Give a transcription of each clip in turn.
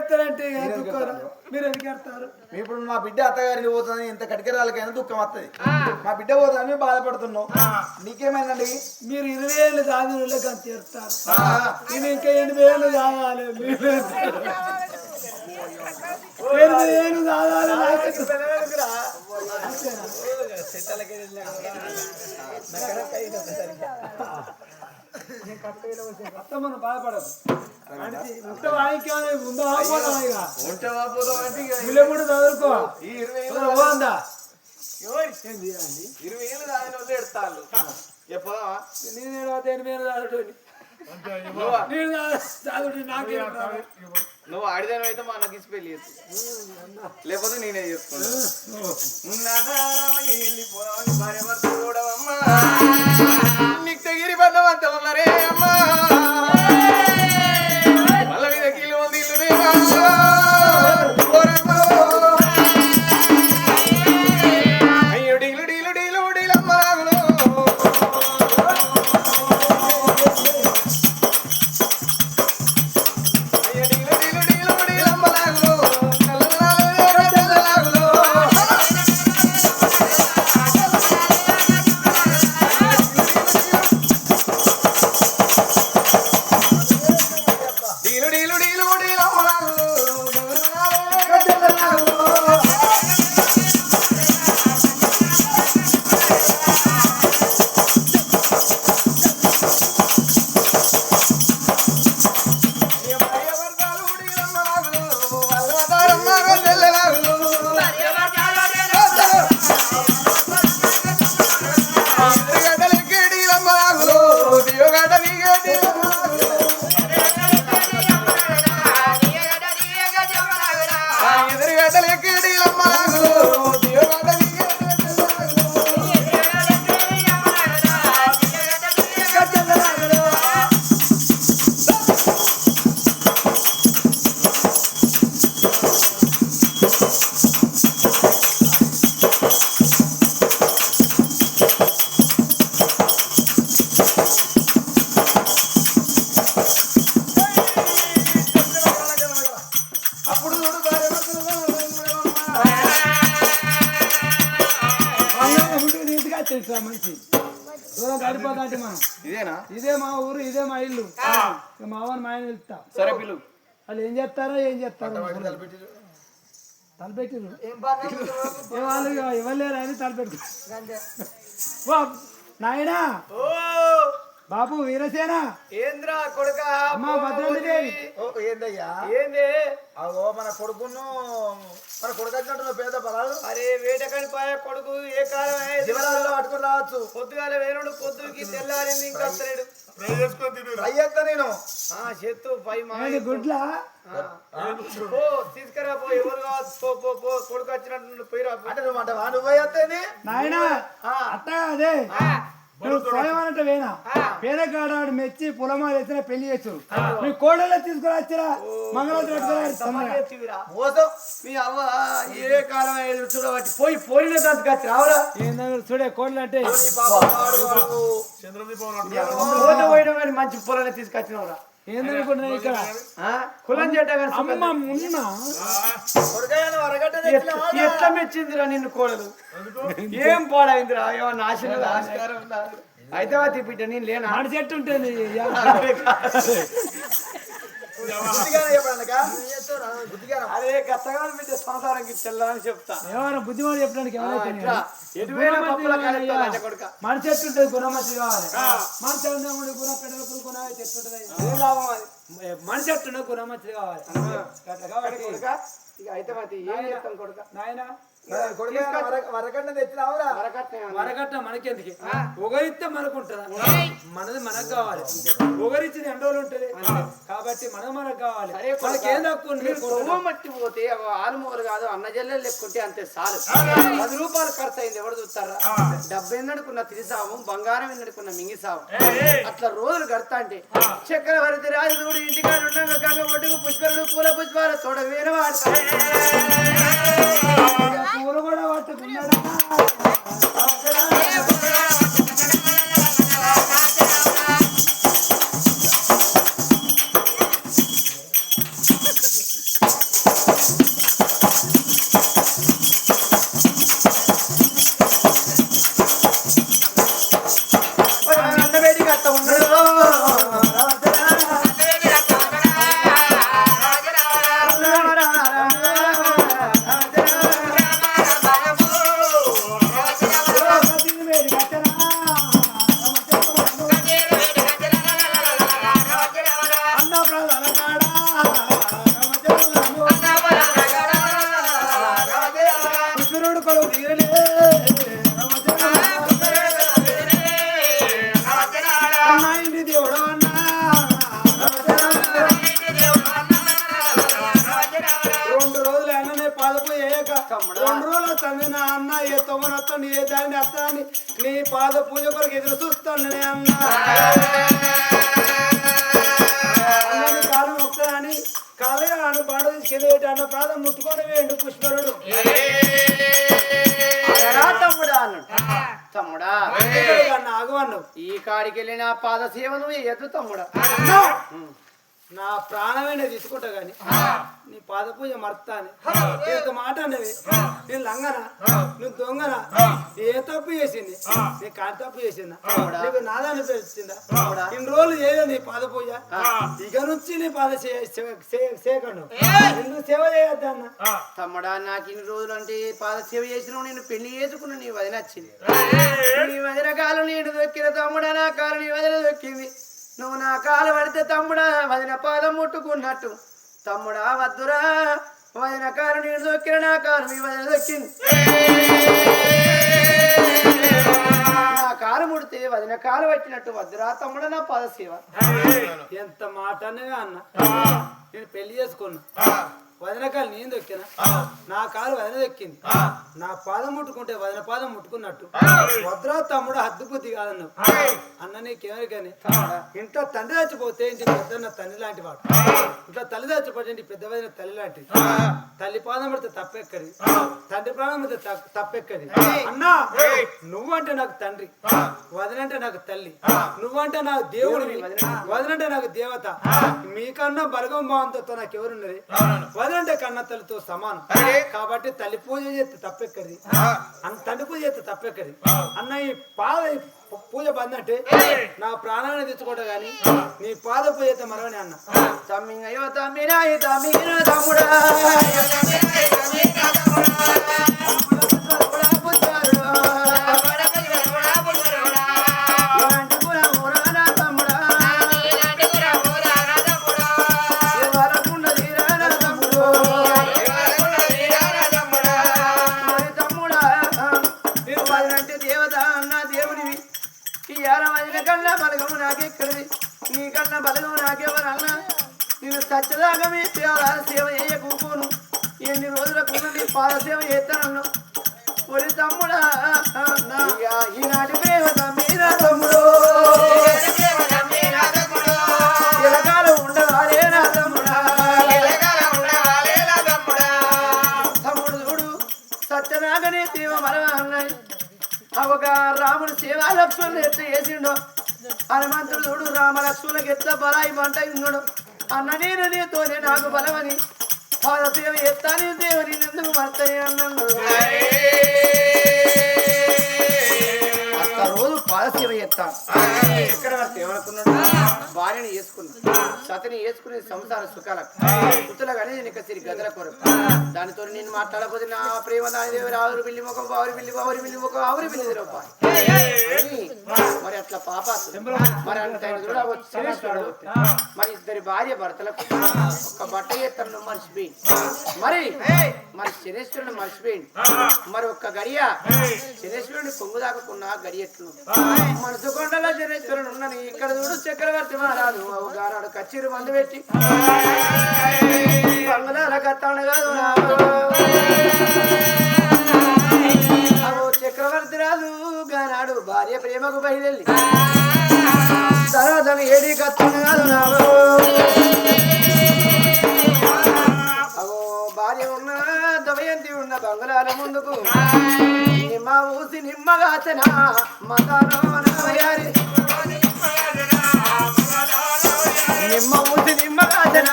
ఎత్తారంటే మీరు ఎందుకు ఎత్తారు? ఇప్పుడు మా బిడ్డ అత్తగారికి పోతుంది, ఇంత కటికరాలకైనా దుఃఖం వస్తుంది. మా బిడ్డ పోతుందని బాధపడుతున్నావు. నీకేమైందండి? మీరు 20 ఏళ్ళు దాని అంత ఎత్తారు, నేను ఇంకా 80 ఏళ్ళు తాగాలి. 80 ఏళ్ళు తాగాలి. మనం బాధపడదు. ఉంటే వాయికే ఉందా కూడా చదువుకో. 20 ఏళ్ళు దాని వాళ్ళు ఎడతాళ్ళు. నేను 8 ఏళ్ళు తాగటోని నువ్వు ఆడిదాని అయితే మా నాకు ఇచ్చి పెళ్ళి లేకపోతే నేనే చేసుకున్నాను. నిత్యగిరి బంధం అంత ఉన్నారే అమ్మా, మళ్ళీ మీద కీళ్ళు ఉంది అయ్యో డీలు డీలు డీలు డీలమ్మ ఇదే మా ఊరు, ఇదే మా ఇల్లు. మా అవ్వని మా ఆయన వెళ్తా. సరే పిలు. వాళ్ళు ఏం చేస్తారో తలపెట్టిరు వాళ్ళు ఇవ్వలేరు అని తలపెట్టు. నాయనా బాబు వీరసేన ఏంద్రా కొడుక అమ్మా భద్రాదేవి ఏందయ్యా ఏంది అవో మన కొడుకును మన కొడుకు వచ్చినట్టు పేద పొలాలు. అరే వేటకని పాయ కొడుకు ఏ కాలం శివరాల్లో పట్టుకుని రావచ్చు. పొద్దుగాల వేరుడు పొద్దుకి తెల్లారింది ఇంకా వస్తలేడు. అయ్యేస్తా నేను చెత్తు పై గుడ్లా తీసుకురా పో. ఎవరు కావచ్చు కొడుకు వచ్చినట్టు పోయిరా అంటే నువ్వు అంటే నువ్వు పోయేది నాయన అత్త అదే స్వయమనంటే వేనా పేదగాడాడు మెచ్చి పొలమా తెచ్చిన పెళ్లి చేసు మీ కోడలే తీసుకురాచ్చిరా మోసం మీ అవ్వ ఏ కాలం చూడబట్టి పోయి పోయిన దానికి రావురా ఏంటంటే చూడే కోడలు అంటే పోయడం కానీ మంచి పొలాన్ని తీసుకొచ్చినవరా ఏందనుకుంటున్నా ఇక్కడ కులం చెడ్డ ఎట్లా మెచ్చిందిరా నిన్ను కోడలు ఏం పాడైందిరా ఏమన్నా ఆశీర్వాదం అయితే వా బిడ్డ నేను లేనా ఆడ చెట్టు ఉంటుంది అరే గత్తగా బిడ్డ సంసారం తెల్లని చెప్తా ఏమన్నా బుద్ధిమాడు చెప్పడానికి మన చెట్టు ఉంటుంది గుణమతి కావాలి మన గుణ గుణ చెట్టు ఉంటుంది లాభం అది మన చెట్టు గుణమతి కావాలి ఇక అయితే ఏం చెప్తాను కొడుక నాయన వరకట్న తెచ్చినావురా వరకట్న మనకెందుకు ఒకరిస్తే మనకు ఉంటుందా మనది మనకు కావాలి ఒకరిచ్చింది ఎన్ని రోజులు ఉంటుంది కాబట్టి మనకు కావాలి మనకేం తక్కువ మట్టి పోతే ఆలుమూలు కాదు అన్న జల్లెలు లెక్కుంటే అంతే సారు 10 రూపాయలు ఖర్చు అయింది ఎవరు చూస్తారా 70 ఎన్నడుకున్న తిరిసాము బంగారం ఎన్నడుకున్న మింగిసాము అట్లా రోజులు గడతా అంటే చక్రవర్తి రాజుడు ఇంటికాడ ఉండగా గంగ ఒడ్డుకు పుష్పరుడు పూల పుష్పాల తోడ వేరే పూలు కూడా పట్టుకున్నాడా లేక 2 రోజులు తండ్రి నా అన్న ఏ తొమ్మనొత్తండి ఏ దాన్ని అత్తని నీ పాద పూజ కొరకు ఎదురు చూస్తాను అన్న కాలం వస్తానని కాలగాను బాడ తీసుకెళ్ళేట అన్న పాదం ముట్టుకొని వేయండు పుష్పరుడు తమ్ముడా తమ్ముడా ఆగవన్ను ఈ కాడికి వెళ్ళి నా పాద సేవను ఎద్దు తమ్ముడా నా ప్రాణమే తీసుకుంటా గాని నీ పాద పూజ మర్తాని ఎంత మాట అన్నవి నేను లంగనా నువ్వు దొంగనా ఏ తప్పు చేసింది నీ కాని తప్పు చేసిందా నీకు నాదాన్ని తెలిసిందా ఇన్ని రోజులు చేయలేదు నీ పాద పూజ ఇక నుంచి నీ పాద చేయకండు ఎందుకు సేవ చేయొద్దు అన్న తమ్ముడా నాకు ఇన్ని రోజులు అంటే పాద సేవ చేసిన నేను పెళ్లి చేసుకున్నా నీ వదిన వచ్చింది నీ వదిన కాలు నేను దొక్కిన తమ్ముడా నా కాలు నీ వదిన దొక్కింది నువ్వు నా కాలు పడితే తమ్ముడా వదిన పాదం ముట్టుకున్నట్టు తమ్ముడా వద్దురా వదిన కాలు నేను దొక్కిన నా కాలు మీ వదిన దొక్కింది నా కాలు ముడితే వదిన కాలు పట్టినట్టు వద్దురా తమ్ముడా నా పాద సేవ ఎంత మాట అన్నగా అన్న నేను పెళ్లి చేసుకున్నా వదిన కాలు నేను దొక్కినా నా కాలు వదిన దొక్కింది నా పాదం ముట్టుకుంటే వదిన పాదం ముట్టుకున్నట్టు వద్రా తమ్ముడు హద్దు బుద్ధి కాదన్నావు అన్న నీకేమని కానీ ఇంట్లో తండ్రి చచ్చిపోతే ఇంటి పెద్దన్న తండ్రి లాంటి వాడు ఇంట్లో తల్లి చచ్చిపోతే ఇంటి పెద్ద వదిన తల్లి లాంటిది తల్లి పాదం పడితే తప్పెక్కడి తండ్రి పాదం పడితే తప్పెక్కడి అన్నా నువ్వంటే నాకు తండ్రి వదినంటే నాకు తల్లి నువ్వంటే నాకు దేవుడివి వదినంటే నాకు దేవత మీకన్నా బలగం భావంతో నాకు ఎవరున్నది వదినంటే కన్న తల్లితో సమానం కాబట్టి తల్లి పూజ చేస్తే తప్పెక్కది తండ్రి పూజ చేస్తే తప్పెక్కది అన్న ఈ పాద పూజ బందంటే నా ప్రాణాన్ని తెచ్చుకోవటం గాని నీ పాద పూజ చేస్తే మరవని అన్న తమ్మింగయ్యో తమ్మిరాయి తమ్మిన తమ్ముడా నీకన్నా బలగం నాకెవరన్నా నేను సత్యదాకా మీ సేవ చేయకపోను ఎన్ని రోజులకు నీ పాద సేవ చేస్తానన్ను ఒరి తమ్ముడా ఈనాటి ప్రేమ తమ్మిన తమ్ముడు ఎలకాలం ఉండవాలే నా తమ్ముడా తమ్ముడు చూడు సత్యదాకనే సేవ మరవ అన్నాయి ఒక రాముడు సేవా లక్ష్మణులు ఎట్లా చేసిండో హనుమంతుడు చూడు రామ లక్ష్మణులకు ఎట్లా బలాయి పంట ఉన్నాడు అన్న నేను నీతోనే నాకు బలమని పాద సేవ ఎత్తాను దేవుని ఎందుకు మర్తని అన్నాడు రోజు పాద సేవ ఎత్తాను ఎక్కడ వరకు ఏమనుకున్నాడు భార్యని వేసుకున్నాడు సతిని వేసుకునే సంసార సుఖాలకు పుత్తులకు అనేది నీకు సిరి గదల కొరకు దానితో నేను మాట్లాడకపోతే నా ప్రేమ దాని ఆవురు బిల్లి ముఖం ఆవురు బిల్లి ముఖం ఆవురు బిల్లి రూపాయి మరి అట్లా పాప మరి అంటే మరి ఇద్దరి భార్య భర్తలకు ఒక బట్ట ఎత్తను మర్చిపోయింది మరి శనేశ్వరుని మర్చిపోయింది మరి ఒక్క గడియ శనేశ్వరుని పొంగు దాకకున్నా గడియట్లు మనసు కొండలో శనేశ్వరుని ఉన్నది ఇక్కడ చూడు చక్రవర్తి మహారాజు గారాడు కచ్చిరు మందు పెట్టి బంగుళాల కత్తాడు కాదు చక్రవర్తి రాజు గానాడు భార్య ప్రేమకు బయలుదేరి తర్వాత ఏడి కత్తాడు కాదు అవో భార్య ఉన్న దమయంతి ఉన్న బంగుళాల ముందుకు నిమ్మ ఊసి నిమ్మగాచన మతానో నవయారి నిమ్మ ఊసి నిమ్మగాచన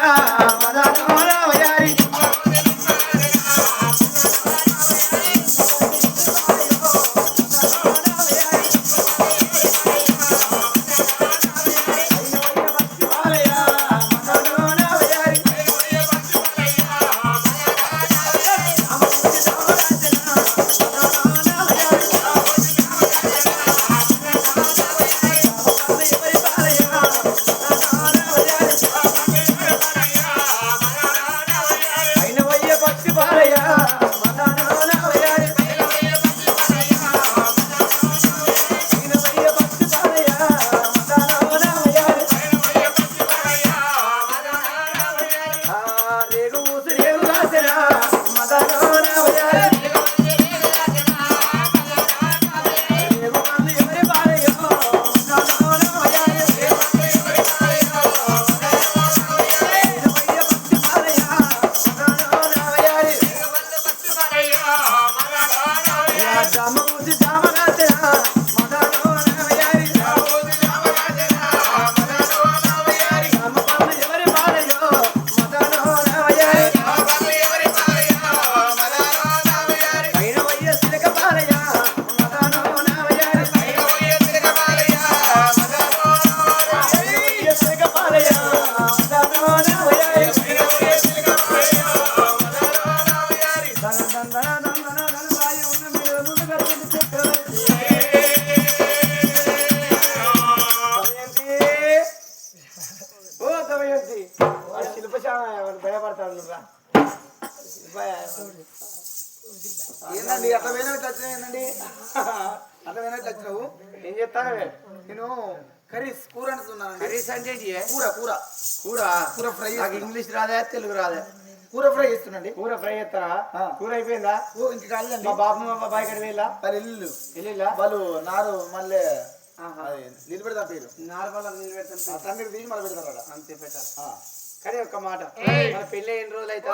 మతానో నవయారి భయపడతాడు ఏందండి అట్లా పోయినట్టు వచ్చినాయండి అట్లా పోయినట్టు వచ్చినావు ఏం చెప్తాను నేను కర్రీస్ కూర అంటున్నాను కర్రీస్ అంటే కూర కూర కూర కూర ఫ్రై నాకు ఇంగ్లీష్ రాదా తెలుగు రాదా కూర ఫ్రై చేస్తున్నాండి కూర ఫ్రై చేస్తారా కూర అయిపోయిందా ఇంక కాలేదండి మా బాబు మా బాబాయ్ ఇక్కడ వెళ్ళా మరి ఇల్లు వెళ్ళిలా వాళ్ళు నారు మళ్ళీ నీళ్ళు పెడతా పేరు నార్మల్ నిలబెడతాను తండ్రికి తీసి మళ్ళీ పెడతారు అంతే పెట్టాలి కానీ ఒక్క మాట మన పెళ్ళి ఎన్ని రోజులు అయితే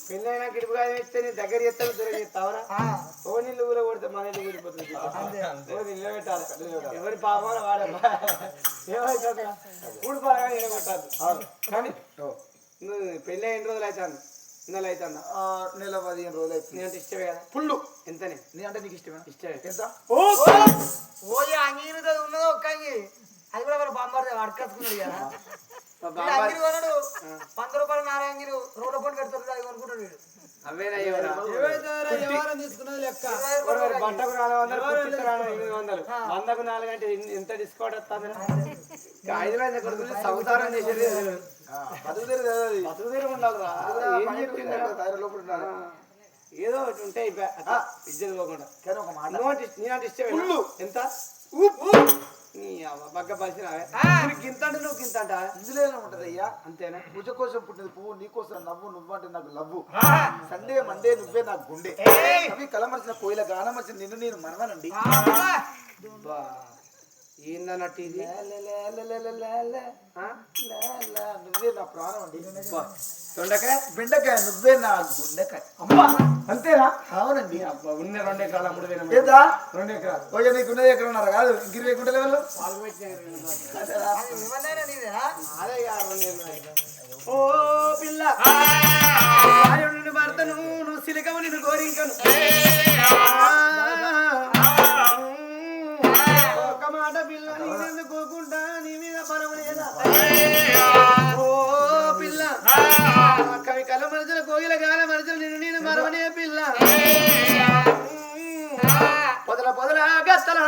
పెళ్ళి అయినా గిడుపుగా ఇస్తే నీ దగ్గర చేస్తాను దూరం చేస్తావరా ఓ నీళ్ళు ఊర కొడితే మన ఇల్లు ఊడిపోతుంది నిలబెట్టాలి ఎవరి పాపం వాడమ్మా ఏమైతుంది ఊడిపోవాలి నిలబెట్టాలి కానీ నువ్వు పెళ్ళి ఎన్ని రోజులు అవుతాను నెల అవుతుందా నెల 15 రోజులు అయితే నీ అంటే ఇష్టమే కదా ఫుల్ ఎంతనే నీ అంటే నీకు ఇష్టమే ఇష్టమే ఎంత ఉన్నదో ఒక్క అది కూడా మరి బాంబాడు అడకసుకున్నాడు కదా అంగిరి కొనడు 100 రూపాయలు నారాయణగిరి రోడ్ల పండు కడుతుంది అది కొనుక్కుంటాడు వీడు అవేనా తీసుకున్నది లెక్క బట్టకు 400 కుర్చీకి 800 వందకు 4 అంటే ఎంత డిస్కౌంట్ వస్తుంది 5 లక్షల కొడుకులు సంసారం చేసేది బతుకు తీరు ఉండాలిరా ఏం చెప్పింది ఏదో ఒకటి ఉంటే ఇజ్జత్ పోకుండా నేనంటే ఇష్టం ఎంత నీ బగ్గ పరిచినవే గింత అంటే నువ్వు గింత అంట ఇందులో ఉంటది అయ్యా అంతేనా పూజ కోసం పుట్టినది పువ్వు నీ కోసం నవ్వు నువ్వు అంటే నాకు లవ్వు సండే మండే నువ్వే నాకు గుండె అవి కలమర్చిన కోయిల గానమర్చిన నిన్ను నేను మనవనండి ఏందన్నట్టు ఇది నువ్వే నా ప్రాణం అండి దొండకాయ బెండకాయ నువ్వే నా గుండెకాయ అంతేనా అవునండి అబ్బా ఉన్న 2 ఎకరాల 3,000 ఏందా 2 ఎకరాలు ఓకే నీకు ఉన్నది ఎక్కడ ఉన్నారు కాదు ఇంక 20 గుంటల వాళ్ళు ఓ పిల్ల భర్తను నువ్వు సిలికము నిన్ను కోరింకను ఒక మాట పిల్ల నేనెందుకు కోకుంటా నీ మీద పరమలేదా ఓ పిల్ల కవి కళ్ళ మనుషుల కోగిల గాల మనుషులు నిన్ను నేను మరవనే పిల్ల పొదల పొదల గత్తల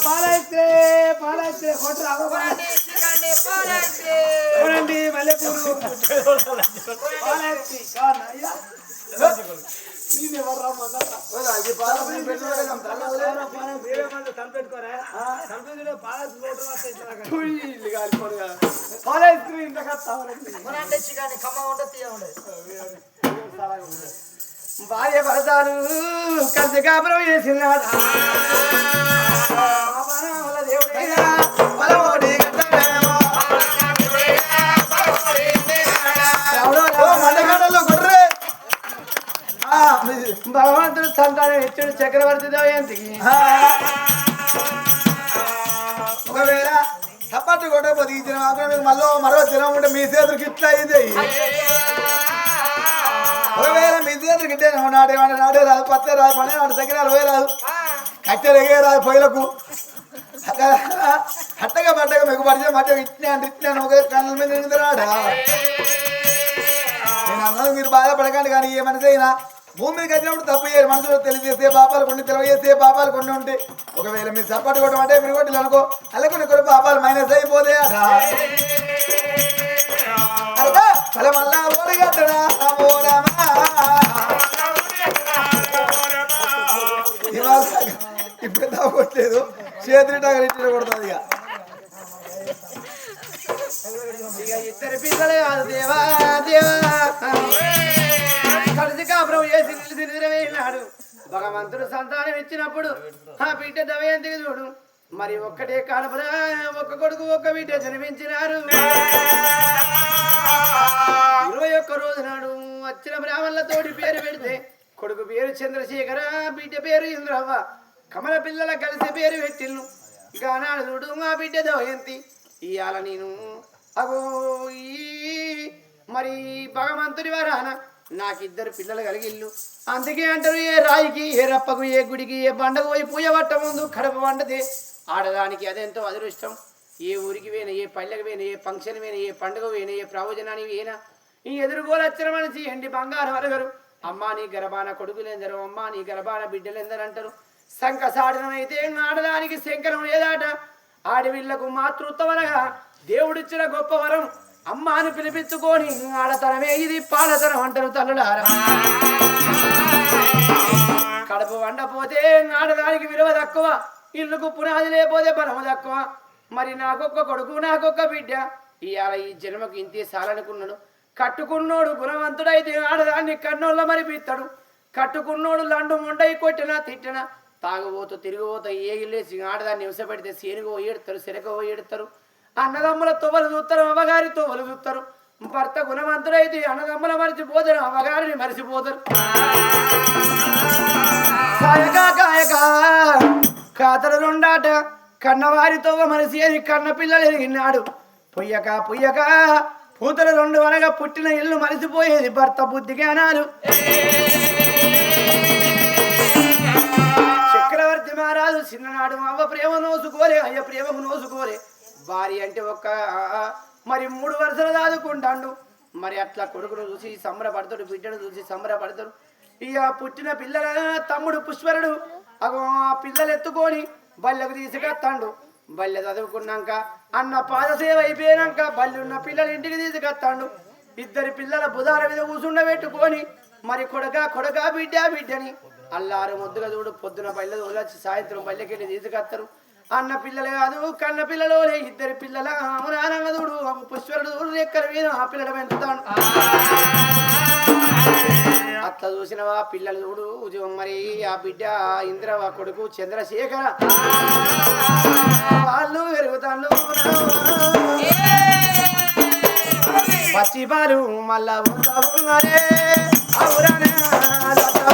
పాలైతే కొట్టండి మల్లెపూలు పాలైతే భార్య భరతాలు కలిసి కాపురం చేసినాడు దేవుడైనా బలమోడి గడ్డలేమో. భగవంతుడు సంతానం ఇచ్చాడు చక్రవర్తి దమయంతికి. ఒకవేళ సపాటు కొట్టకపోతే ఈ జనం ఆకుల మీద మరో జనం ఉంటే మీ చేతులకి ఇట్లా అయింది. ఒకవేళ మీ చేతులకి ఇట్టే నాడే రాదు, పచ్చ రాదు, పనే నాడు సగిరాలు పోయి రాదు, కట్టెలు ఎగే రాదు పొయ్యిలకు. అట్టగా పట్టగా మీకు పరిచయం మధ్య ఇట్టినాను ఒక కళ్ళ మీద నిందురాడా. నేను అన్నది మీరు బాధపడకండి, కానీ ఏ మనిషి అయినా భూమి మీదకి వచ్చినప్పుడు తప్పు చేయరు. మనసులో తెలియజేస్తే పాపాలు కొన్ని, తెలియజేస్తే పాపాలు కొన్ని ఉంటాయి. ఒకవేళ మీరు సపోర్ట్ కొట్టడం అంటే మీరు కొట్టి అనుకో, అలా కొన్ని కొన్ని పాపాలు మైనస్ అయిపోతాయి అట. అలా మళ్ళా ఓడిగట్టడా ఇప్పుడు తాగొట్లేదు, చేతులు టగలిచ్చిన కొడుతుంది. ఇక ఇద్దరు పిల్లలే కాదు దేవా దేవా కలిసి కాపురం చేసి నిలిచినాడు. భగవంతుడు సంతానం ఇచ్చినప్పుడు ఆ బిడ్డ దమయంతికి చూడు మరి ఒక్కటే కానుపురా, ఒక్క కొడుకు ఒక్క బిడ్డ జన్మించినారు. 21 రోజు నాడు వచ్చిన బ్రాహ్మణులతోటి పేరు పెడితే కొడుకు పేరు చంద్రశేఖర, బిడ్డ పేరు ఇంద్రవ్వ. కమల పిల్లల కలిసి పేరు పెట్టిల్లు. గానాడు చూడు మా బిడ్డ దమయంతి. ఇవాళ నేను అగో ఈ మరి భగవంతుడి వరాన నాకిద్దరు పిల్లలు కలిగిల్లు. అందుకే అంటారు ఏ రాయికి, ఏ రప్పకు, ఏ గుడికి, ఏ బండకు పోయి పూజ పట్ట ముందు కడప వండదే ఆడదానికి అదెంతో అదృష్టం. ఏ ఊరికి పోయినా, ఏ పల్లెకి పోయినా, ఏ ఫంక్షన్ పోయినా, ఏ పండుగ పోయినా, ఏ ప్రవచనానికి పోయినా ఈ ఎదురుగోలు వచ్చిన మనిషి ఎండి బంగారం అరగరు. అమ్మా నీ గర్భాన కొడుకులేందరు, అమ్మా నీ గర్భాన బిడ్డలేందరు అంటారు. శంఖ సాధనమైతే ఆడదానికి శంకరం లేదాట. ఆడవిళ్లకు మాతృత్వమనగా దేవుడిచ్చిన గొప్ప వరం. అమ్మ అని పిలిపించుకొని ఆడతనమే ఇది పాడతనం అంటారు తల్లులారా. కడుపు వండపోతే ఆడదానికి విలువ తక్కువ, ఇల్లుకు పునాది లేకపోతే బలము తక్కువ. మరి నాకొక్క కొడుకు నాకొక్క బిడ్డ, ఇవాళ ఈ జన్మకు ఇంతే సాలనుకున్నాడు. కట్టుకున్నోడు గుణవంతుడైతే ఆడదాన్ని కన్నోళ్ళ మరి పిత్తడు. కట్టుకున్నోడు లండు ముండై కొట్టినా తిట్టినా తాగుబోతూ తిరిగిపోతా ఏగిలేసి ఆడదాన్ని విసపెడితే సేనుగో ఏడుతారు, శనగో ఏడుతారు. అన్నదమ్ముల తొవలు చూస్తారు, అమ్మగారి తొవలు చూస్తారు. భర్త గుణవంతుడైతే అన్నదమ్ముల మరిచిపోతారు, అమ్మగారిని మరిచిపోతారు. కాయగా కాయగా కాతలు రెండాట, కన్నవారి తొవ్వ మనిషి అని కన్న పిల్లలు ఎరిగినాడు. పొయ్యక పొయ్యక పూతలు 2 అనగా పుట్టిన ఇల్లు మరిచిపోయేది భర్త బుద్ధి జ్ఞానాలు. చక్రవర్తి మహారాజు చిన్ననాడు అవ్వ ప్రేమ నోసుకోలే, అయ్య ప్రేమకు నోసుకోలే. భార్య అంటే ఒక్క మరి 3 వరుసలు దాదుకుంటాడు. మరి అట్లా కొడుకును చూసి సంబరపడతాడు, బిడ్డను చూసి సంబరపడతాడు. ఇక పుట్టిన పిల్లల తమ్ముడు పుష్పరుడు అగో ఆ పిల్లలు ఎత్తుకొని బల్లెకు తీసుకొస్తాడు. బల్లె చదువుకున్నాక అన్న పాదసేవ అయిపోయినాక బల్లున్న పిల్లలు ఇంటికి తీసుకొస్తాడు. 2 పిల్లల బుధాల మీద కూసుండబెట్టుకొని మరి కొడక బిడ్డని అల్లారు ముద్దుగా చూడు. పొద్దున బల్లె తోలొచ్చి సాయంత్రం బల్లెకెళ్ళి తీసుకొస్తారు. అన్న పిల్లలు కాదు కన్న పిల్లలు 2 పిల్లల నానంగా చూడు. పుష్పరుడు చూడు ఎక్కడ మీద ఆ పిల్లలు పెంచుతాడు. అట్లా చూసినవా పిల్లలు చూడు. మరి ఆ బిడ్డ ఇంద్రవ కొడుకు చంద్రశేఖర వాళ్ళు పెరుగుతాను. పచ్చిపాలు మళ్ళా ఉన్నారే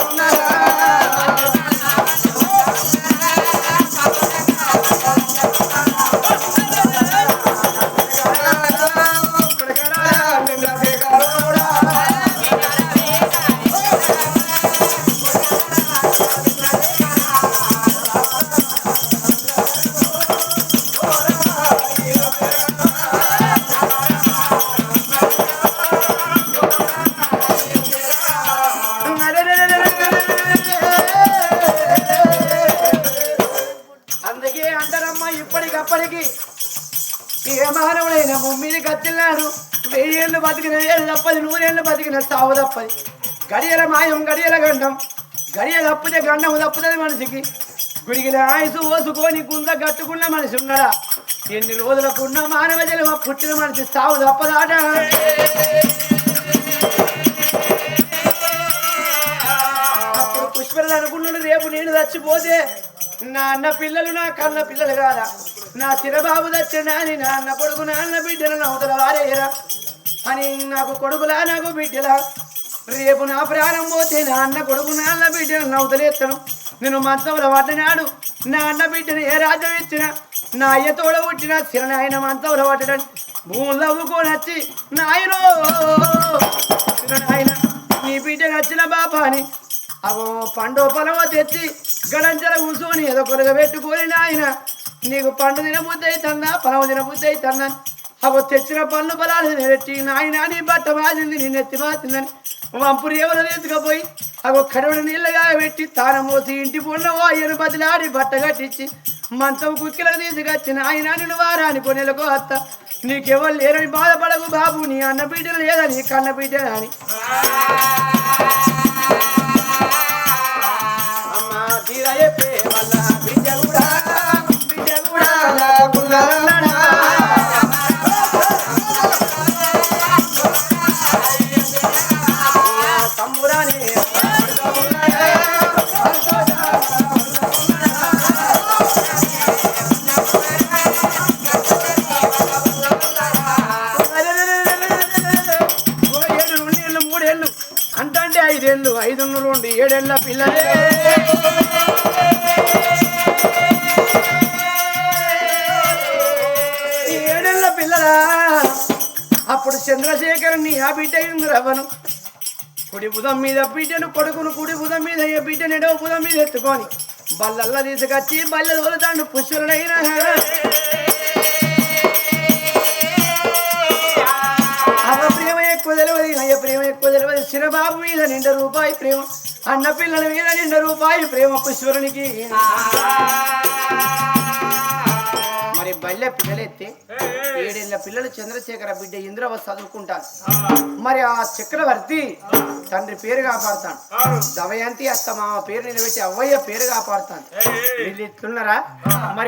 ఉన్నారా. అందుకే అంటారమ్మా ఇప్పటికప్పటికి ఏ మానవుడైనా భూమిని కత్తిన్నాడు. 1000 ఏళ్ళు బతికిన ఏళ్ళు తప్పది, 100 ఏళ్ళు బతికిన సావు తప్పది. గడియల మాయం గడియల గండం, గడియ తప్పితే గండం తప్పుతుంది మనిషికి. గుడిగిన ఆయుసు ఓసుకొని గుంద కట్టుకున్న మనిషి ఉన్నాడా? ఎన్ని రోజులకున్న మానవ జన్మ పుట్టిన మనిషి సావు తప్పదాట. ఇప్పుడు పుష్పలు అనుకున్నాడు రేపు నేను చచ్చిపోతే నా అన్న పిల్లలు నా కన్న పిల్లలు కాదా నా చిరబాబు చచ్చినా అని నా అన్న కొడుకు నా అన్న బిడ్డలు అవతల వారేరా అని నాకు కొడుకులా నాకు బిడ్డలా రేపు నా ప్రాణం పోతే నా అన్న కొడుకు నా అన్న బిడ్డను నవ్వుతలేస్తాను నేను మంచంలో పడ్డనాడు నా అన్న బిడ్డను ఏ రాజ్యం ఇచ్చినా నా అయ్య తోడ పుట్టిన చిరనాయన మంచంలో పట్టడం భూములు అవ్వుకొని వచ్చి నాయనో చిరనాయన నీ బిడ్డ నచ్చిన బాబా అని అగో పండు పొలమో తెచ్చి గడంచల కూర్చొని ఏదో కొరగా పెట్టుకొని నాయన నీకు పండు తినబుద్ధి అవుతుందా పొలము తినబుద్ధి అవుతుందా అగో తెచ్చిన పళ్ళు పొలాలు తినబెట్టి నాయన నీ బట్ట మాసింది నీ నెత్తి మాసిందని వంపురు ఎవరు తీసుకుపోయి అగో కడవడి నీళ్ళగా పెట్టి తానం పోసి ఇంటి పొన్నవో అయ్యను బదిలాడి బట్ట కట్టించి మంచం కుక్కిలకు తీసుకొచ్చి నాయన నిన్ను వారాని కొనేలకు అత్త నీకెవరు లేరని బాధపడకు బాబు నీ అన్న బిడ్డలు లేదా నీ కన్న బిడ్డలు అని అమ్మా తీరయ్యే వల్ల బిడ్డ కూడా సంబురాని అంటే 5 ఏళ్ళు 5 2 7 ఏళ్ళ పిల్లలే ఈ 7 ఏళ్ళ పిల్లలా అప్పుడు చంద్రశేఖరుని ఆ బిడ్డ రవ్వను కుడి బుధం మీద బిడ్డను కొడుకును కుడి బుధం మీద ఏ బిడ్డను ఎడవ బుధం మీద ఎత్తుకొని బల్లల్లా తీసుకొచ్చి బల్లలు వదులుతాడు పుష్పరుడైనా ప్రేమ ఎక్కువ తెలియదు అయ్య ప్రేమ ఎక్కువ తెలియదు చిరబాబు మీద ₹2 ప్రేమ అన్న పిల్లల మీద ₹2 ప్రేమ పుష్పరునికి మరి బల్లె పిల్లలెత్తే 7 ఏళ్ళ పిల్లలు చంద్రశేఖర బిడ్డ ఇంద్రవ చదువుకుంటారు మరి ఆ చక్రవర్తి తండ్రి పేరు కాపాడుతాడు దమయంతి అత్త మామ పేరు నిలబెట్టి అవ్వయ్య పేరు కాపాడుతాడు వీళ్ళు ఇట్లున్నారా మరి